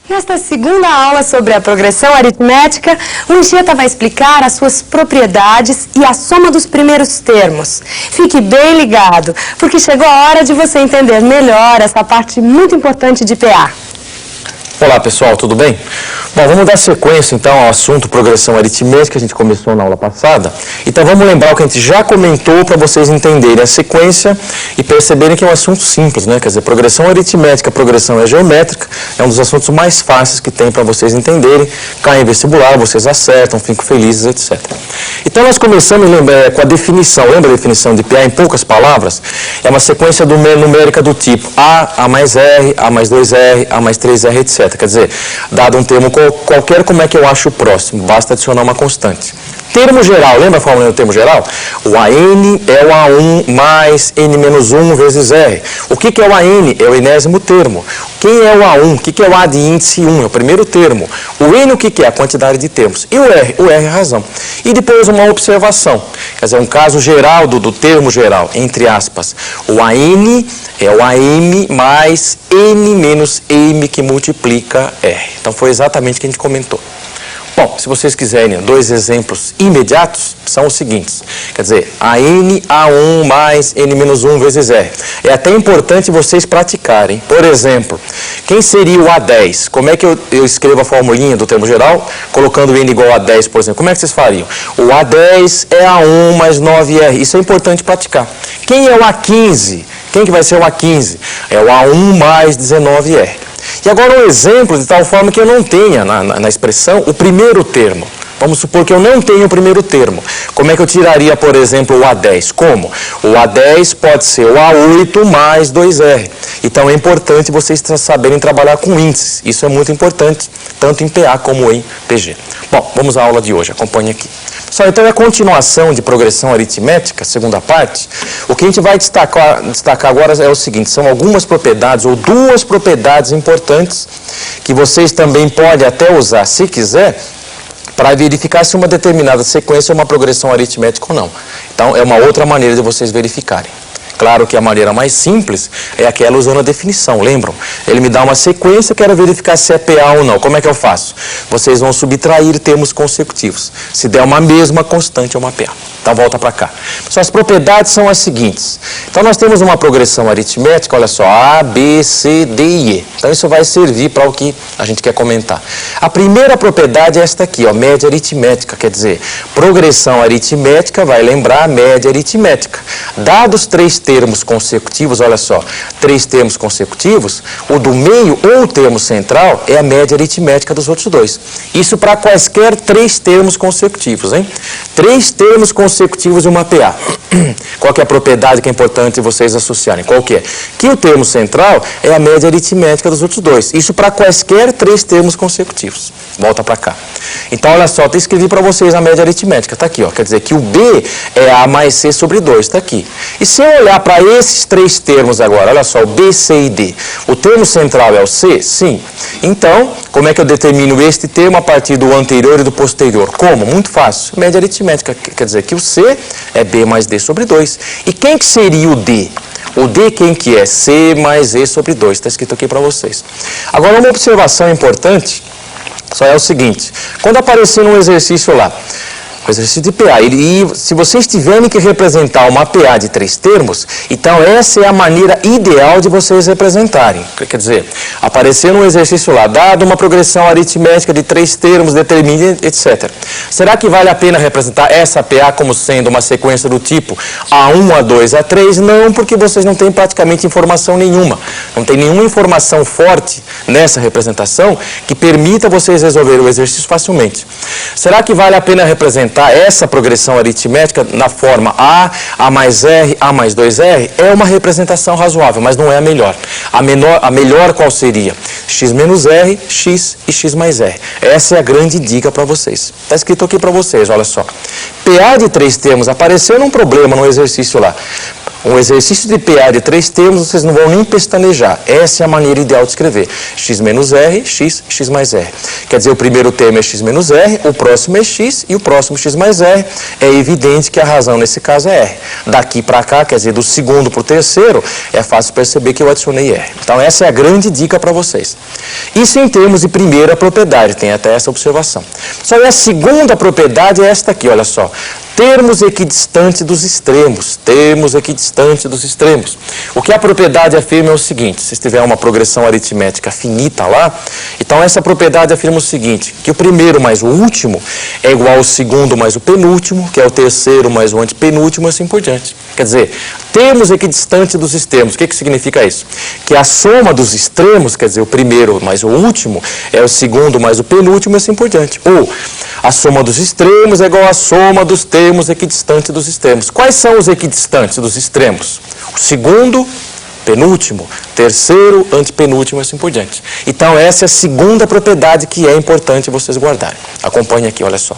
Nesta segunda aula sobre a progressão aritmética, o Anchieta vai explicar as suas propriedades e a soma dos primeiros termos. Fique bem ligado, porque chegou a hora de você entender melhor essa parte muito importante de PA. Olá pessoal, tudo bem? Bom, vamos dar sequência então ao assunto progressão aritmética que a gente começou na aula passada. Então vamos lembrar o que a gente já comentou para vocês entenderem a sequência e perceberem que é um assunto simples, né? Quer dizer, progressão aritmética, progressão geométrica é um dos assuntos mais fáceis que tem para vocês entenderem. Cai em vestibular, vocês acertam, ficam felizes, etc. Então nós começamos com a definição, lembra a definição de PA em poucas palavras? É uma sequência numérica do tipo A mais R, A mais 2R, A mais 3R, etc. Quer dizer, dado um termo qualquer, como é que eu acho o próximo? Basta adicionar uma constante. Termo geral, lembra a fórmula do termo geral? O AN é o A1 mais N menos 1 vezes R. O que é o AN? É o enésimo termo. Quem é o A1? O que é o A de índice 1? É o primeiro termo. O N o que é? A quantidade de termos. E o R? O R é a razão. E depois uma observação. Quer dizer, um caso geral do termo geral, entre aspas. O AN é o AM mais N menos M que multiplica R. Então foi exatamente o que a gente comentou. Bom, se vocês quiserem, dois exemplos imediatos são os seguintes. Quer dizer, AN, A1 mais N menos 1 vezes R. É até importante vocês praticarem. Por exemplo, quem seria o A10? Como é que eu escrevo a formulinha do termo geral? Colocando N igual a 10, por exemplo. Como é que vocês fariam? O A10 é A1 mais 9R. Isso é importante praticar. Quem é o A15? Quem que vai ser o A15? É o A1 mais 19R. E agora um exemplo de tal forma que eu não tenha na expressão o primeiro termo. Vamos supor que eu não tenho o primeiro termo. Como é que eu tiraria, por exemplo, o A10? Como? O A10 pode ser o A8 mais 2R. Então é importante vocês saberem trabalhar com índices. Isso é muito importante, tanto em PA como em PG. Bom, vamos à aula de hoje. Acompanhe aqui. Pessoal, então é a continuação de progressão aritmética, segunda parte. O que a gente vai destacar agora é o seguinte, são algumas propriedades ou duas propriedades importantes que vocês também podem até usar, se quiser, para verificar se uma determinada sequência é uma progressão aritmética ou não. Então é uma outra maneira de vocês verificarem. Claro que a maneira mais simples é aquela usando a definição, lembram? Ele me dá uma sequência, quero verificar se é PA ou não. Como é que eu faço? Vocês vão subtrair termos consecutivos. Se der uma mesma constante, é uma PA. Então volta para cá. Só as propriedades são as seguintes. Então nós temos uma progressão aritmética, olha só, A, B, C, D e E. Então isso vai servir para o que a gente quer comentar. A primeira propriedade é esta aqui, ó, média aritmética, quer dizer, progressão aritmética vai lembrar a média aritmética. Dados três termos consecutivos, olha só, três termos consecutivos, o do meio ou o termo central é a média aritmética dos outros dois. Isso para quaisquer três termos consecutivos, hein? Três termos consecutivos de uma PA. Qual que é a propriedade que é importante vocês associarem? Qual que é? Que o termo central é a média aritmética dos outros dois. Isso para quaisquer três termos consecutivos. Volta para cá. Então, olha só, eu escrevi para vocês a média aritmética. Está aqui, ó. Quer dizer que o B é A mais C sobre 2. Está aqui. E se eu olhar para esses três termos agora, olha só, o B, C e D. O termo central é o C? Sim. Então, como é que eu determino este termo a partir do anterior e do posterior? Como? Muito fácil. Média aritmética. Quer dizer que o C é B mais D sobre 2. E quem que seria o D? O D quem que é? C mais E sobre 2. Está escrito aqui para vocês. Agora, uma observação importante só é o seguinte. Quando aparecer um exercício lá, o exercício de PA, e se vocês tiverem que representar uma PA de três termos, então essa é a maneira ideal de vocês representarem. Quer dizer, aparecer um exercício lá, dado uma progressão aritmética de três termos, determine, etc. Será que vale a pena representar essa PA como sendo uma sequência do tipo A1, A2, A3? Não, porque vocês não têm praticamente informação nenhuma. Não tem nenhuma informação forte nessa representação que permita vocês resolverem o exercício facilmente. Será que vale a pena representar essa progressão aritmética na forma A mais R, A mais 2R? É uma representação razoável, mas não é a melhor. A melhor qual seria? X menos R, X e X mais R. Essa é a grande dica para vocês. Está escrito aqui para vocês, olha só. PA de três termos, apareceu um problema no exercício lá. Um exercício de PA de 3 termos, vocês não vão nem pestanejar. Essa é a maneira ideal de escrever. X menos R, X, X mais R. Quer dizer, o primeiro termo é X menos R, o próximo é X e o próximo X mais R. É evidente que a razão nesse caso é R. Daqui para cá, quer dizer, do segundo para o terceiro, é fácil perceber que eu adicionei R. Então, essa é a grande dica para vocês. Isso em termos de primeira propriedade, tem até essa observação. Só que a segunda propriedade é esta aqui, olha só. Termos equidistantes dos extremos. Termos equidistantes dos extremos. O que a propriedade afirma é o seguinte, se tiver uma progressão aritmética finita lá, então essa propriedade afirma o seguinte, que o primeiro mais o último é igual ao segundo mais o penúltimo, que é o terceiro mais o antepenúltimo, e assim por diante. Quer dizer, termos equidistantes dos extremos. O que significa isso? Que a soma dos extremos, quer dizer, o primeiro mais o último, é o segundo mais o penúltimo, e assim por diante. Ou, a soma dos extremos é igual à soma dos termos equidistantes dos extremos. Quais são os equidistantes dos extremos? O segundo, penúltimo, terceiro, antepenúltimo e assim por diante. Então, essa é a segunda propriedade que é importante vocês guardarem. Acompanhe aqui, olha só.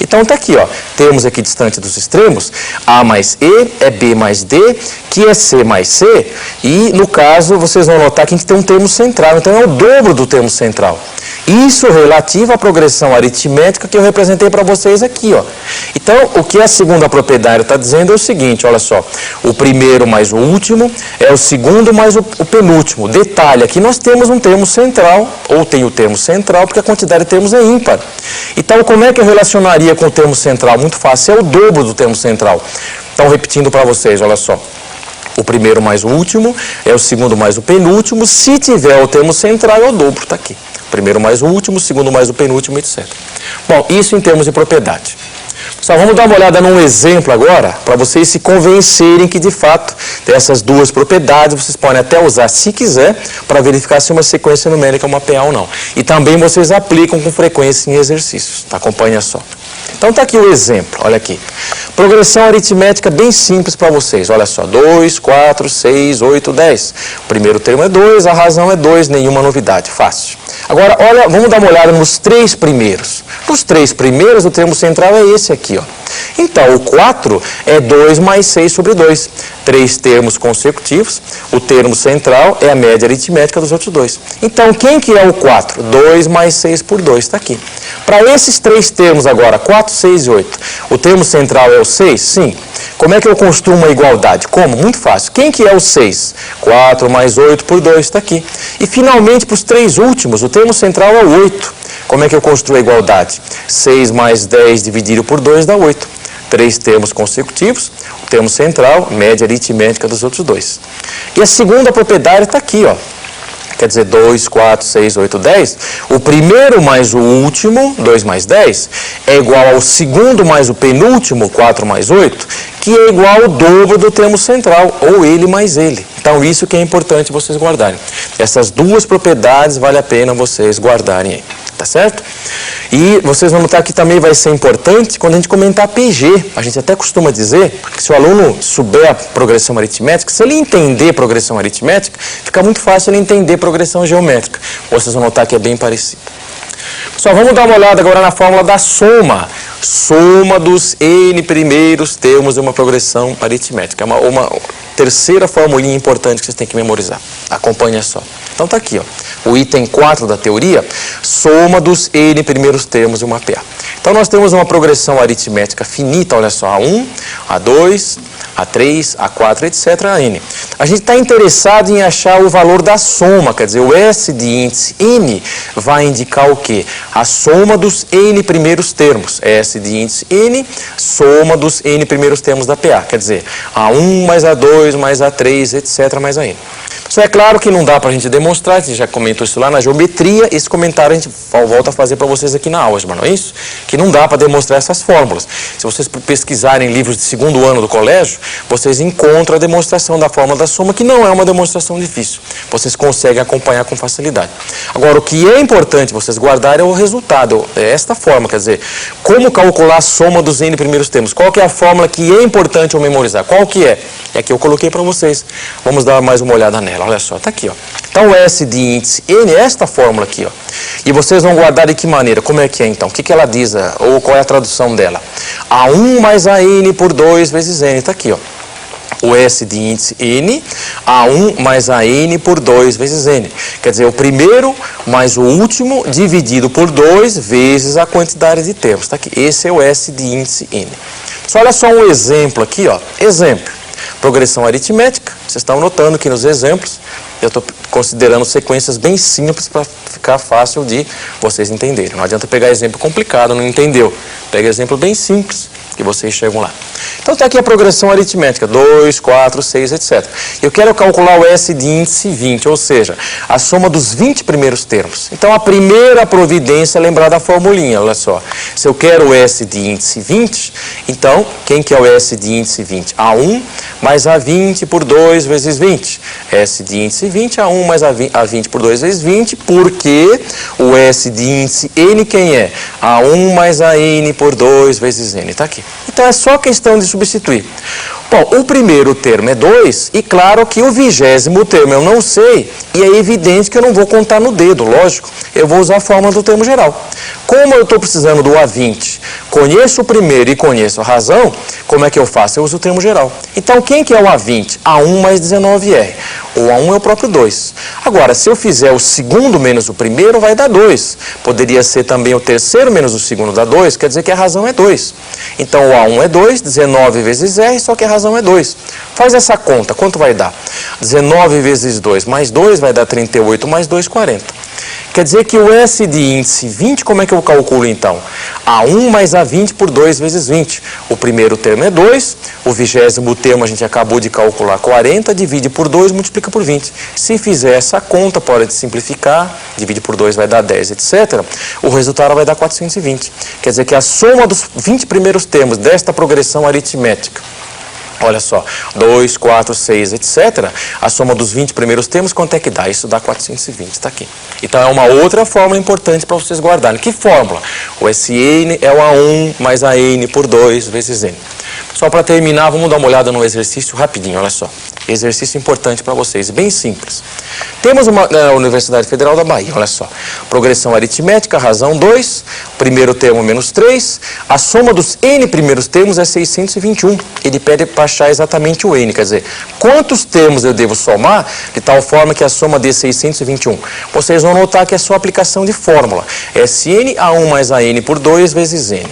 Então, está aqui, ó, termos equidistantes dos extremos, A mais E é B mais D, que é C mais C, e, no caso, vocês vão notar que a gente tem um termo central, então é o dobro do termo central. Isso relativo à progressão aritmética que eu representei para vocês aqui, ó. Então, o que a segunda propriedade está dizendo é o seguinte, olha só. O primeiro mais o último é o segundo mais o penúltimo. Detalhe, aqui nós temos um termo central, ou tem o termo central, porque a quantidade de termos é ímpar. Então, como é que eu relacionaria com o termo central? Muito fácil, é o dobro do termo central. Então, repetindo para vocês, olha só. O primeiro mais o último é o segundo mais o penúltimo. Se tiver o termo central, é o dobro, está aqui. Primeiro mais o último, segundo mais o penúltimo, etc. Bom, isso em termos de propriedade. Pessoal, vamos dar uma olhada num exemplo agora, para vocês se convencerem que, de fato, dessas duas propriedades, vocês podem até usar, se quiser, para verificar se uma sequência numérica é uma PA ou não. E também vocês aplicam com frequência em exercícios. Tá? Acompanha só. Então, está aqui o exemplo, olha aqui. Progressão aritmética bem simples para vocês. Olha só, 2, 4, 6, 8, 10. O primeiro termo é 2, a razão é 2, nenhuma novidade, fácil. Agora, olha, vamos dar uma olhada nos 3 primeiros. Nos 3 primeiros, o termo central é esse aqui, ó. Então, o 4 é 2 mais 6 sobre 2. 3 termos consecutivos. O termo central é a média aritmética dos outros 2. Então, quem que é o 4? 2 mais 6 por 2, está aqui. Para esses 3 termos agora, 4, 6 e 8, o termo central é o 6? Sim. Como é que eu construo uma igualdade? Como? Muito fácil. Quem que é o 6? 4 mais 8 por 2, está aqui. E, finalmente, para os 3 últimos, o termo central é o 8. Como é que eu construo a igualdade? 6 mais 10 dividido por 2 dá 8. 3 termos consecutivos, o termo central, média aritmética dos outros 2. E a segunda propriedade está aqui, ó. Quer dizer, 2, 4, 6, 8, 10. O primeiro mais o último, 2 mais 10, é igual ao segundo mais o penúltimo, 4 mais 8, que é igual ao dobro do termo central, ou ele mais ele. Então, isso que é importante vocês guardarem. Essas duas propriedades vale a pena vocês guardarem aí. Tá certo? E vocês vão notar que também vai ser importante quando a gente comentar PG. A gente até costuma dizer que se o aluno souber a progressão aritmética, se ele entender progressão aritmética, fica muito fácil ele entender progressão geométrica. Vocês vão notar que é bem parecido. Só vamos dar uma olhada agora na fórmula da soma. Soma dos N primeiros termos de uma progressão aritmética. É uma terceira formulinha importante que vocês têm que memorizar. Acompanha só. Então está aqui, ó, o item 4 da teoria, soma dos N primeiros termos de uma PA. Então nós temos uma progressão aritmética finita, olha só, A1, A2, A3, A4, etc., a N. A gente está interessado em achar o valor da soma, quer dizer, o S de índice N vai indicar o quê? A soma dos N primeiros termos. S de índice N, soma dos N primeiros termos da PA, quer dizer, A1 mais A2 mais A3, etc., mais a N. Isso é claro que não dá para a gente demonstrar, a gente já comentou isso lá na geometria, esse comentário a gente volta a fazer para vocês aqui na álgebra, não é isso? Que não dá para demonstrar essas fórmulas. Se vocês pesquisarem livros de segundo ano do colégio, vocês encontram a demonstração da fórmula da soma, que não é uma demonstração difícil. Vocês conseguem acompanhar com facilidade. Agora, o que é importante vocês guardarem é o resultado, é esta forma, quer dizer, como calcular a soma dos N primeiros termos? Qual que é a fórmula que é importante eu memorizar? Qual que é? É a que eu coloquei para vocês. Vamos dar mais uma olhada nela. Olha só, está aqui, ó. Então, o S de índice N é esta fórmula aqui, ó. E vocês vão guardar de que maneira? Como é que é, então? O que ela diz, ou qual é a tradução dela? A1 mais a N por 2 vezes N. Está aqui, ó. o S de índice N, A1 mais AN por 2 vezes N. Quer dizer, o primeiro mais o último dividido por 2 vezes a quantidade de termos. Tá aqui. Esse é o S de índice N. Só olha só um exemplo aqui, ó. Exemplo. Progressão aritmética. Vocês estão notando que nos exemplos eu estou considerando sequências bem simples para ficar fácil de vocês entenderem. Não adianta pegar exemplo complicado, não entendeu. Pega exemplo bem simples que vocês chegam lá. Então está aqui a progressão aritmética, 2, 4, 6, etc. Eu quero calcular o S de índice 20, ou seja, a soma dos 20 primeiros termos. Então a primeira providência é lembrar da formulinha, olha só. Se eu quero o S de índice 20, então quem que é o S de índice 20? A1 mais A20 por 2 vezes 20. S de índice 20, A1 mais A20 por 2 vezes 20, porque o S de índice N quem é? A1 mais AN por 2 vezes N, está aqui. Então é só questão de substituir. Bom, o primeiro termo é 2 e claro que o 20º termo eu não sei e é evidente que eu não vou contar no dedo, lógico. Eu vou usar a fórmula do termo geral. Como eu estou precisando do A20, conheço o primeiro e conheço a razão, como é que eu faço? Eu uso o termo geral. Então quem que é o A20? A1 mais 19R. O A1 é o próprio 2. Agora, se eu fizer o segundo menos o primeiro, vai dar 2. Poderia ser também o terceiro menos o segundo dá 2, quer dizer que a razão é 2. Então, o A1 é 2, 19 vezes R, só que a razão é 2. Faz essa conta, quanto vai dar? 19 vezes 2 mais 2 vai dar 38, mais 2, 40. Quer dizer que o S de índice 20, como é que eu calculo então? A1 mais A20 por 2 vezes 20. O primeiro termo é 2, o 20º termo a gente acabou de calcular 40, divide por 2, multiplica por 20. Se fizer essa conta, pode simplificar, divide por 2 vai dar 10, etc. O resultado vai dar 420. Quer dizer que a soma dos 20 primeiros termos desta progressão aritmética, olha só, 2, 4, 6, etc. A soma dos 20 primeiros termos, quanto é que dá? Isso dá 420, está aqui. Então, é uma outra fórmula importante para vocês guardarem. Que fórmula? O SN é o A1 mais AN por 2 vezes N. Só para terminar, vamos dar uma olhada no exercício rapidinho, olha só. Exercício importante para vocês, bem simples. Temos uma Universidade Federal da Bahia, olha só. Progressão aritmética, razão 2, primeiro termo menos 3, a soma dos N primeiros termos é 621. Ele pede para achar exatamente o N, quer dizer, quantos termos eu devo somar de tal forma que a soma dê 621? Vocês vão notar que é só aplicação de fórmula. SN, A1 mais AN por 2 vezes N.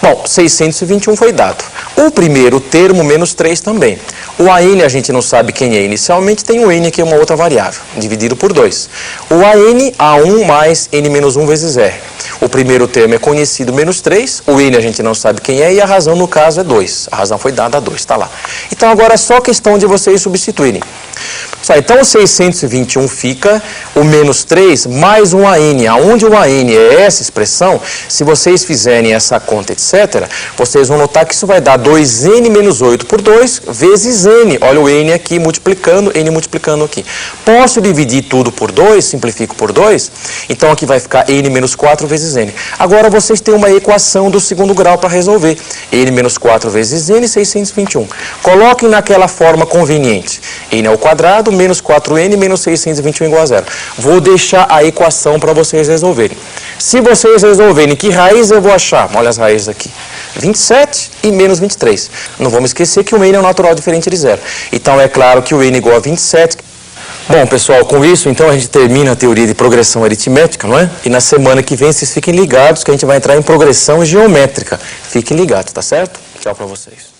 Bom, 621 foi dado. O primeiro termo, menos 3 também. O AN a gente não sabe quem é inicialmente, tem o N aqui, uma outra variável, dividido por 2. O AN, A1 mais N menos 1 vezes R. O primeiro termo é conhecido, menos 3. O N a gente não sabe quem é e a razão, no caso, é 2. A razão foi dada a 2, está lá. Então, agora é só questão de vocês substituírem. Então, o 621 fica o menos 3 mais um AN. Aonde o AN é essa expressão, se vocês fizerem essa conta, etc., vocês vão notar que isso vai dar 2N menos 8 por 2 vezes N. Olha o N aqui multiplicando, N multiplicando aqui. Posso dividir tudo por 2, simplifico por 2, então aqui vai ficar N menos 4 vezes N. Agora vocês têm uma equação do segundo grau para resolver. N menos 4 vezes N, 621. Coloquem naquela forma conveniente. N ao quadrado menos 4N menos 621 igual a 0. Vou deixar a equação para vocês resolverem. Se vocês resolverem, que raiz eu vou achar? Olha as raízes aqui. 27 e menos 23. Não vamos esquecer que o N é um natural diferente de 0. Então, é claro que o N é igual a 27. Bom, pessoal, com isso, então, a gente termina a teoria de progressão aritmética, não é? E na semana que vem, vocês fiquem ligados que a gente vai entrar em progressão geométrica. Fiquem ligados, tá certo? Tchau para vocês.